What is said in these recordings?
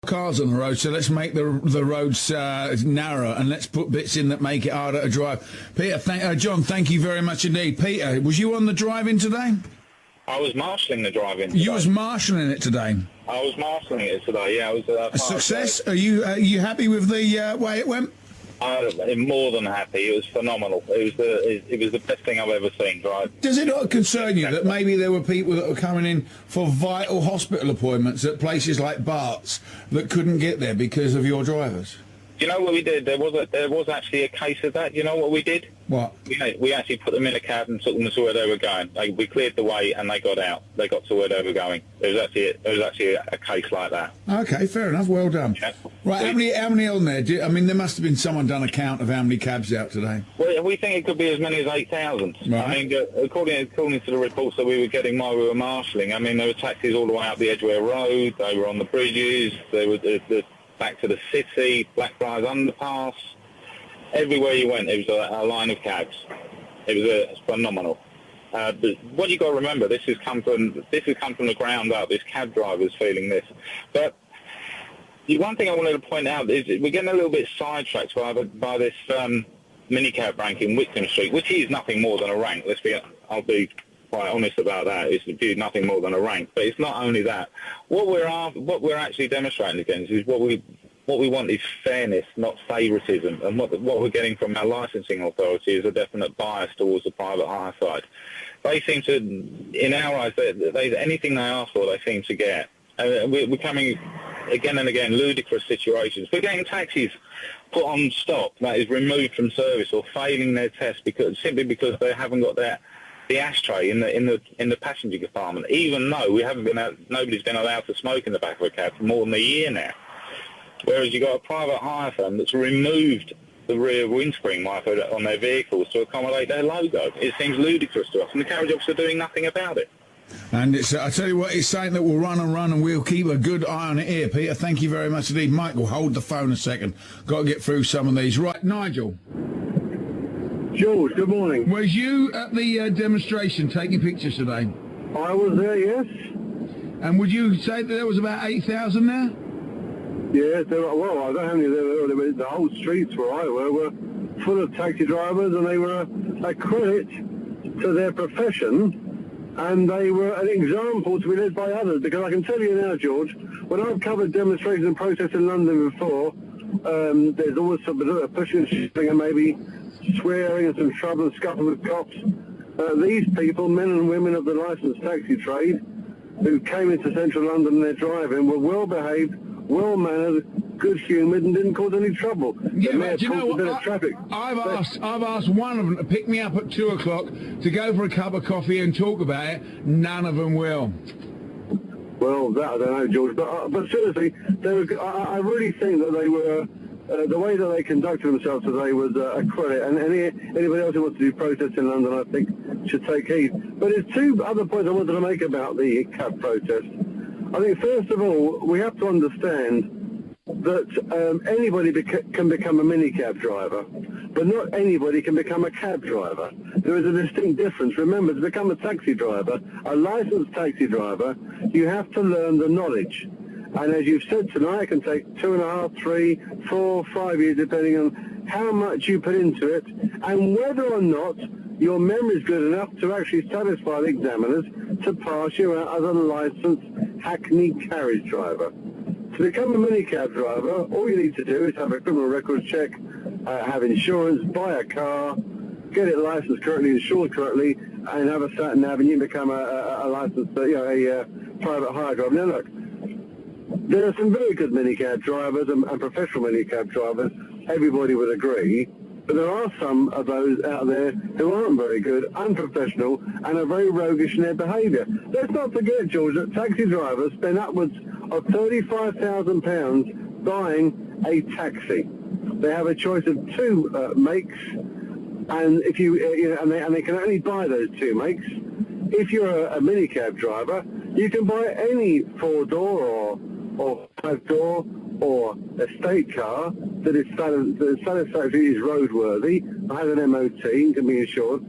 Cars on the road, so let's make the roads narrower, and let's put bits in that make it harder to drive. Peter, John, thank you very much indeed. Peter, was you on the drive-in today? I was marshalling the drive-in. You was marshalling it today? I was marshalling it today, yeah. I was, a success? Are you happy with the way it went? I'm more than happy. It was phenomenal. It was the best thing I've ever seen, right? Does it not concern you that maybe there were people that were coming in for vital hospital appointments at places like Bart's that couldn't get there because of your drivers? Do you know what we did? There was actually a case of that. You know what we did? What? We actually put them in a cab and took them to where they were going. We cleared the way and they got out. They got to where they were going. There was actually a case like that. Okay, fair enough. Well done. Yeah. Right, how many on there? There must have been someone done a count of how many cabs out today. Well, we think it could be as many as 8,000. Right. I mean, according to the reports that we were getting while we were marshalling, I mean, there were taxis all the way up the Edgware Road. They were on the bridges. They were back to the city, Blackfriars Underpass. Everywhere you went, it was a line of cabs. It was phenomenal. But what you got to remember, this has come from the ground up. This cab driver's feeling this. But the one thing I wanted to point out is we're getting a little bit sidetracked by this minicab rank in Whitcomb Street, which is nothing more than a rank. I'll be quite honest about that. It's nothing more than a rank. But it's not only that. What we're actually demonstrating against is what we want is fairness, not favouritism. And what we're getting from our licensing authority is a definite bias towards the private hire side. They seem to, in our eyes, anything they ask for, they seem to get. We're coming again and again ludicrous situations. We're getting taxis put on stop, that is removed from service or failing their test simply because they haven't got the ashtray in the passenger compartment, even though nobody's been allowed to smoke in the back of a cab for more than a year now. Whereas you've got a private hire firm that's removed the rear windscreen wiper on their vehicles to accommodate their logo. It seems ludicrous to us, and the carriage officer are doing nothing about it. And I tell you what, it's saying that we'll run and we'll keep a good eye on it here. Peter, thank you very much indeed. Michael, hold the phone a second. Got to get through some of these. Right, Nigel. George, good morning. Was you at the demonstration taking pictures today? I was there, yes. And would you say that there was about 8,000 there? Yes, I don't know how many there were. The whole streets where I were full of taxi drivers, and they were a credit to their profession, and they were an example to be led by others. Because I can tell you now, George, when I've covered demonstrations and protests in London before, there's always some pushing and shoving and maybe swearing and some trouble and scuffle with cops. These people, men and women of the licensed taxi trade, who came into central London and they're driving, were well behaved, well mannered, good humoured, and didn't cause any trouble. Yeah, but you know what? I've asked one of them to pick me up at 2 o'clock to go for a cup of coffee and talk about it. None of them will. Well, that I don't know, George, but seriously, I really think that they were. The way that they conducted themselves today was a credit, and anybody else who wants to do protests in London, I think, should take heed. But there's two other points I wanted to make about the cab protest. I think, first of all, we have to understand that anybody can become a minicab driver, but not anybody can become a cab driver. There is a distinct difference. Remember, to become a taxi driver, a licensed taxi driver, you have to learn the knowledge. And as you've said tonight, it can take 2.5, 3, 4, 5 years, depending on how much you put into it, and whether or not your memory is good enough to actually satisfy the examiners to pass you out as a licensed hackney carriage driver. To become a minicab driver, all you need to do is have a criminal records check, have insurance, buy a car, get it licensed correctly, insured correctly, and have a sat-nav, and you become a licensed, a private hire driver. Now look, there are some very good minicab drivers and professional minicab drivers, everybody would agree, but there are some of those out there who aren't very good, unprofessional, and are very roguish in their behaviour. Let's not forget, George, that taxi drivers spend upwards of £35,000 buying a taxi. They have a choice of two makes, and if and they can only buy those two makes. If you're a minicab driver, you can buy any 4-door or 5-door or estate car that is satisfactory, is roadworthy, has an MOT and can be insured,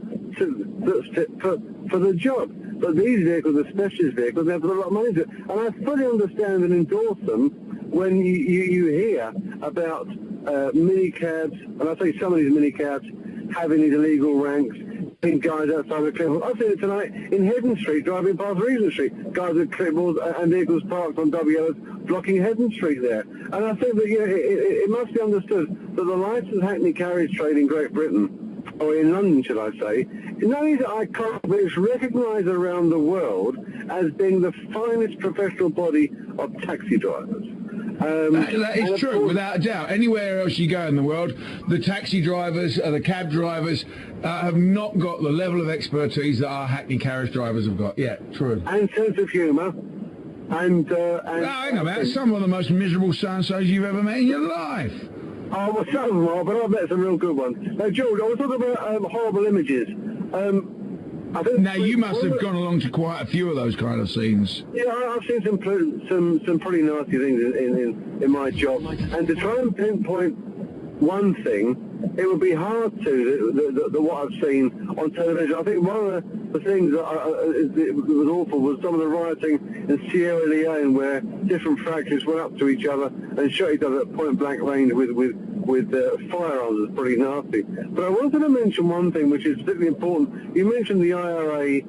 that's fit for the job. But these vehicles are specialist vehicles, they have to put a lot of money into it. And I fully understand and endorse them when you hear about minicabs, and I say some of these minicabs having these illegal ranks, think guys outside the clipboard. I've seen it tonight in Heddon Street, driving past Regent Street. Guys with clipboards and vehicles parked on WLs blocking Heddon Street there. And I think that it must be understood that the licensed hackney carriage trade in Great Britain, or in London, should I say, not only is it iconic, but it's recognised around the world as being the finest professional body of taxi drivers. That is true, without a doubt. Anywhere else you go in the world, the taxi drivers, the cab drivers have not got the level of expertise that our hackney carriage drivers have got. Yeah, true. And sense of humour. And hang on, that's some of the most miserable so-and-sos you've ever met in your life. Oh, well, some of them are, but I've met some real good ones. Now, George, I was talking about horrible images. I think now, you must have gone along to quite a few of those kind of scenes. Yeah, I've seen some pretty nasty things in my job. And to try and pinpoint one thing, it would be hard to, what I've seen on television. I think one of the things that it was awful was some of the rioting in Sierra Leone, where different factions went up to each other and shot each other at point-blank range with firearms. It's pretty nasty. But I wanted to mention one thing which is particularly important. You mentioned the IRA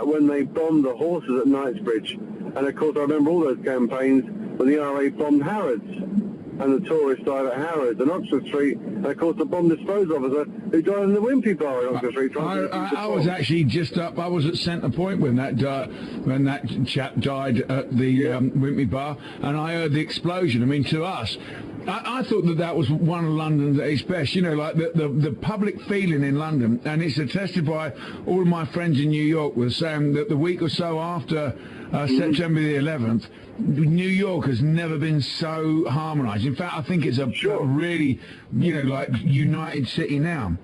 when they bombed the horses at Knightsbridge. And of course I remember all those campaigns when the IRA bombed Harrods and the tourist died at Harrods and Oxford Street, and of course the bomb disposal officer who died in the Wimpy Bar in Oxford Street. I was actually just up. I was at Centre Point when that chap died at the Wimpy Bar, and I heard the explosion. I mean, to us, I thought that was one of London's at its best. You know, like the public feeling in London, and it's attested by all of my friends in New York, was saying that the week or so after September the 11th, New York has never been so harmonised. In fact, I think it's a really, like, united city now.